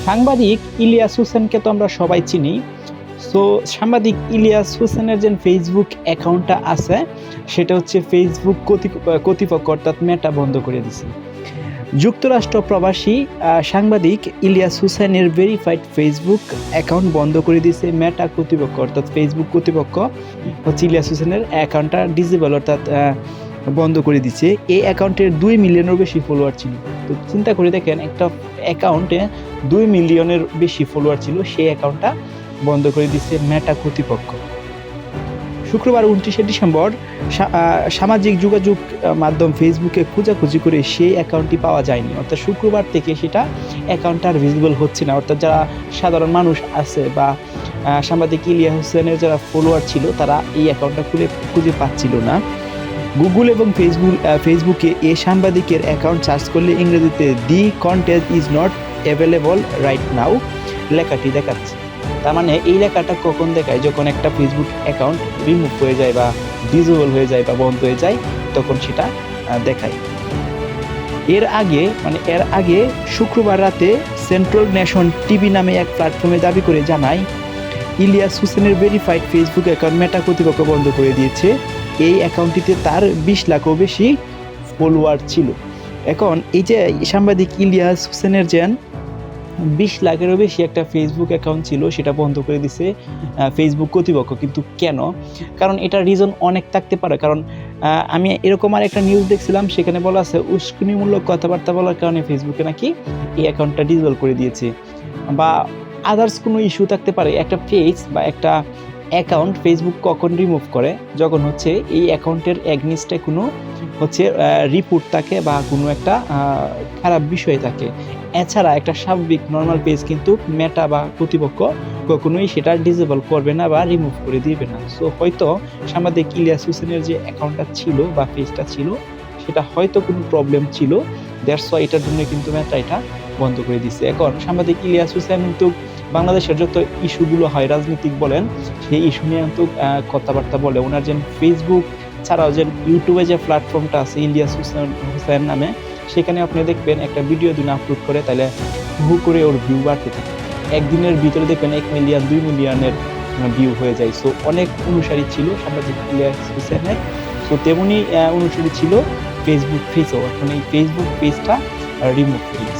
সাংবাদিক ইলিয়াস হোসেনকে তো আমরা সবাই চিনি। সো সাংবাদিক ইলিয়াস হোসেনের যে ফেসবুক অ্যাকাউন্টটা আছে সেটা হচ্ছে ফেসবুক কর্তৃপক্ষ অর্থাৎ মেটা বন্ধ করে দিছে। যুক্তরাষ্ট্র প্রবাসী সাংবাদিক ইলিয়াস হোসেনের ভেরিফাইড ফেসবুক অ্যাকাউন্ট বন্ধ করে দিয়েছে মেটা কর্তৃপক্ষ অর্থাৎ ফেসবুক কর্তৃপক্ষ হচ্ছে ইলিয়াস হোসেনের অ্যাকাউন্টটা ডিসেবল অর্থাৎ বন্ধ করে দিচ্ছে। এই অ্যাকাউন্টের 2 মিলিয়নের বেশি ফলোয়ার ছিল। তো চিন্তা করে দেখেন, একটা অ্যাকাউন্টে 2 মিলিয়নের বেশি ফলোয়ার ছিল, সেই অ্যাকাউন্টটা বন্ধ করে দিচ্ছে মেটা কর্তৃপক্ষ। শুক্রবার 29শে ডিসেম্বর সামাজিক যোগাযোগ মাধ্যম ফেসবুকে খোঁজাখুঁজি করে সেই অ্যাকাউন্টটি পাওয়া যায়নি। অর্থাৎ শুক্রবার থেকে সেটা অ্যাকাউন্টটা আর ভিজিবল হচ্ছে না। অর্থাৎ যারা সাধারণ মানুষ আছে বা সাংবাদিক ইলিয়াস হোসেনের যারা ফলোয়ার ছিল তারা এই অ্যাকাউন্টটা খুঁজে পাচ্ছিল না। গুগল এবং ফেসবুকে এই সাংবাদিকের অ্যাকাউন্ট সার্চ করলে ইংরেজিতে the content is not available right now লেখাটি দেখাচ্ছে। তার মানে এই লেখাটা কখন দেখায়? যখন একটা ফেসবুক অ্যাকাউন্ট রিমুভ হয়ে যায় বা ডিসেবল হয়ে যায় বা বন্ধ হয়ে যায়, তখন সেটা দেখায়। এর আগে শুক্রবার রাতে সেন্ট্রাল নেশন টিভি নামে এক প্ল্যাটফর্মে দাবি করে জানায় ইলিয়াস হোসেনের ভেরিফাইড ফেসবুক অ্যাকাউন্ট মেটা কর্তৃপক্ষ বন্ধ করে দিয়েছে। এই অ্যাকাউন্টটিতে তার 20 লাখও বেশি ফলোয়ার ছিল। এখন এই যে সাংবাদিক ইলিয়াস হোসেনের যে 20 লাখেরও বেশি একটা ফেসবুক অ্যাকাউন্ট ছিল, সেটা বন্ধ করে দিছে ফেসবুক কর্তৃপক্ষ। কিন্তু কেন? কারণ এটার রিজন অনেক থাকতে পারে। কারণ আমি এরকম আর একটা নিউজ দেখছিলাম, সেখানে বলা আছে উস্কানিমূলক কথাবার্তা বলার কারণে ফেসবুকে নাকি এই অ্যাকাউন্টটা ডিসেবল করে দিয়েছে, বা আদার্স কোনো ইস্যু থাকতে পারে। একটা পেজ বা একটা অ্যাকাউন্ট ফেসবুক কখন রিমুভ করে? যখন হচ্ছে এই অ্যাকাউন্টের এগনিস্টে কোনো হচ্ছে রিপোর্ট থাকে বা কোনো একটা খারাপ বিষয় থাকে। এছাড়া একটা স্বাভাবিক নর্মাল পেজ কিন্তু মেটা বা কর্তৃপক্ষ কখনোই সেটা ডিসেবল করবে না বা রিমুভ করে দিবে না। সো হয়তো সাংবাদিক ইলিয়াস হোসেনের যে অ্যাকাউন্টটা ছিল বা পেজটা ছিল, সেটা হয়তো কোনো প্রবলেম ছিল, দ্যাটস ওয়াই এটার জন্য কিন্তু মেটা এটা বন্ধ করে দিচ্ছে। এখন সাংবাদিক ইলিয়াস হোসেন কিন্তু বাংলাদেশের যত ইস্যুগুলো হয়, রাজনীতিক বলেন, সেই ইস্যু নিয়ে কিন্তু কথাবার্তা বলে। ওনার যে ফেসবুক ছাড়াও যে ইউটিউবে যে প্ল্যাটফর্মটা আছে ইলিয়াস হোসেন নামে, সেখানে আপনি দেখবেন একটা ভিডিও দিন আপলোড করে, তাহলে হু করে ওর ভিউ বাড়তে থাকে। একদিনের ভিতরে দেখবেন 1 মিলিয়ন 2 মিলিয়নের ভিউ হয়ে যায়। সো অনেক অনুসারী ছিল সাংবাদিক ইলিয়াস হোসেনের। সো তেমনই অনুসারী ছিল ফেসবুক পেজও। এখন এই ফেসবুক পেজটা রিমুভ করে দিচ্ছে।